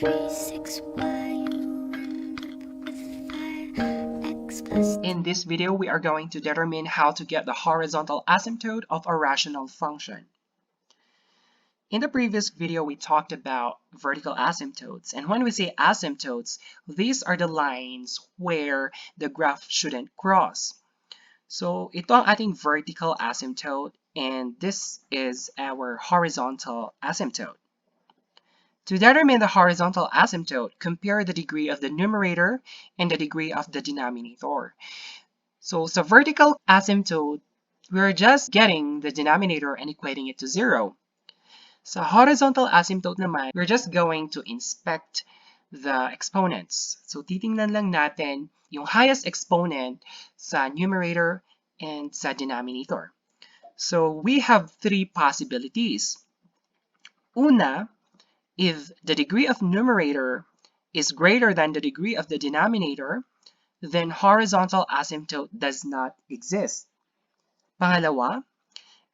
In this video, we are going to determine how to get the horizontal asymptote of a rational function. In the previous video, we talked about vertical asymptotes. And when we say asymptotes, these are the lines where the graph shouldn't cross. So ito ang ating vertical asymptote, and this is our horizontal asymptote. To determine the horizontal asymptote, compare the degree of the numerator and the degree of the denominator. So sa vertical asymptote, we're just getting the denominator and equating it to 0. Sa horizontal asymptote naman, we're just going to inspect the exponents. So titingnan lang natin yung highest exponent sa numerator and sa denominator. So we have three possibilities. Una, if the degree of numerator is greater than the degree of the denominator, then horizontal asymptote does not exist. Pangalawa,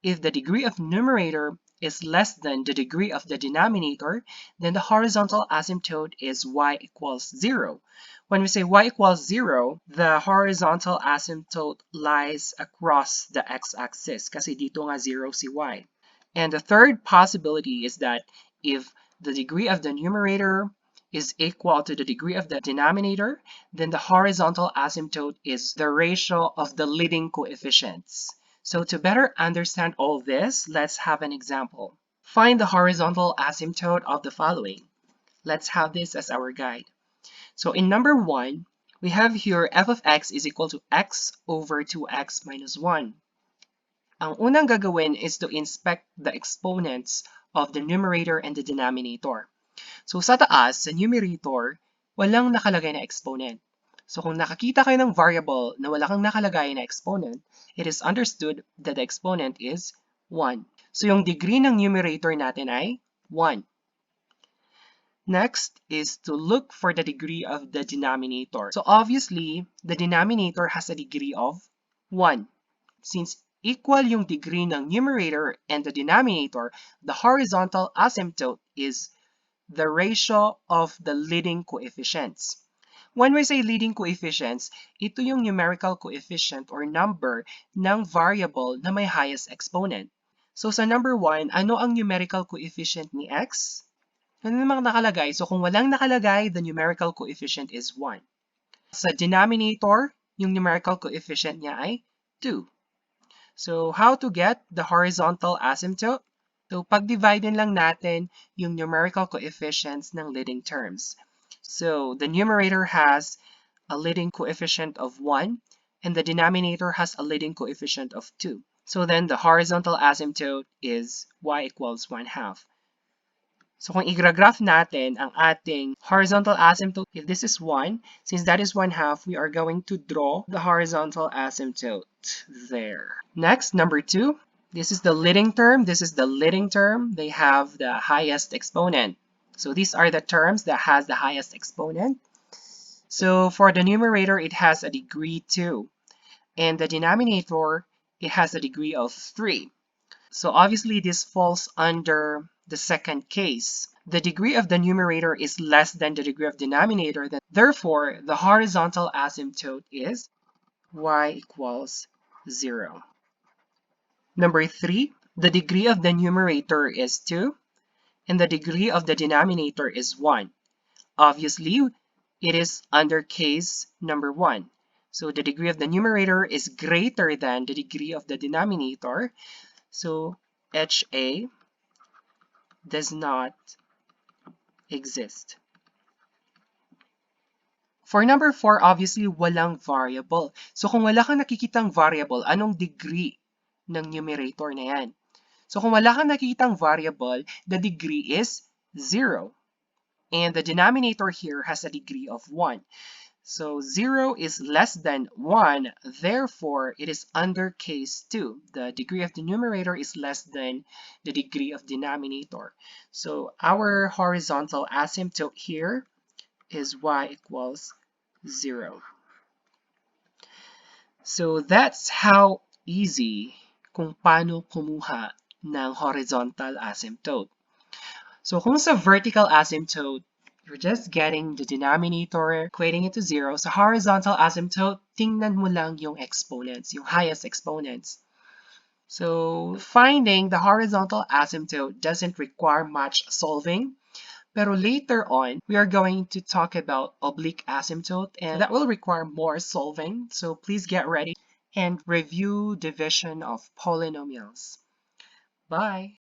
if the degree of numerator is less than the degree of the denominator, then the horizontal asymptote is y equals 0. When we say y equals 0, the horizontal asymptote lies across the x-axis kasi dito nga 0 si y. And the third possibility is that if the degree of the numerator is equal to the degree of the denominator, then the horizontal asymptote is the ratio of the leading coefficients. So to better understand all this, let's have an example. Find the horizontal asymptote of the following. Let's have this as our guide. So in number 1, we have here f of x is equal to x over 2x minus 1. Ang unang gagawin is to inspect the exponents of the numerator and the denominator. So sa taas, sa numerator, walang nakalagay na exponent. So kung nakakita kayo ng variable na wala kang nakalagay na exponent, it is understood that the exponent is 1. So yung degree ng numerator natin ay 1. Next is to look for the degree of the denominator. So obviously, the denominator has a degree of 1. Since equal yung degree ng numerator and the denominator, the horizontal asymptote is the ratio of the leading coefficients. When we say leading coefficients, ito yung numerical coefficient or number ng variable na may highest exponent. So sa number 1, ano ang numerical coefficient ni x? Ano namang nakalagay? So kung walang nakalagay, the numerical coefficient is 1. Sa denominator, yung numerical coefficient niya ay 2. So how to get the horizontal asymptote? So pag-divide lang natin yung numerical coefficients ng leading terms. So the numerator has a leading coefficient of 1 and the denominator has a leading coefficient of 2. So then the horizontal asymptote is y equals 1/2. So kung i-graph natin ang ating horizontal asymptote, if this is 1, since that is 1/2, we are going to draw the horizontal asymptote there. Next, number 2. This is the leading term. This is the leading term. They have the highest exponent. So these are the terms that has the highest exponent. So for the numerator, it has a degree 2. And the denominator, it has a degree of 3. So obviously this falls under the second case. The degree of the numerator is less than the degree of denominator. Therefore, the horizontal asymptote is y equals 0. Number 3, the degree of the numerator is 2 and the degree of the denominator is 1. Obviously, it is under case number 1. So the degree of the numerator is greater than the degree of the denominator. So HA does not exist. For number 4, obviously, walang variable. So kung wala kang nakikitang variable, anong degree ng numerator na yan? So kung wala kang nakikitang variable, the degree is 0. And the denominator here has a degree of 1. So 0 is less than 1, therefore it is under case 2. The degree of the numerator is less than the degree of denominator. So our horizontal asymptote here is y equals 0. So that's how easy kung paano kumuha ng horizontal asymptote. So kung sa vertical asymptote, You're just getting the denominator, equating it to 0. So horizontal asymptote, tingnan mo lang yung exponents, yung highest exponents. So finding the horizontal asymptote doesn't require much solving. Pero later on, we are going to talk about oblique asymptote, and that will require more solving. So please get ready and review division of polynomials. Bye!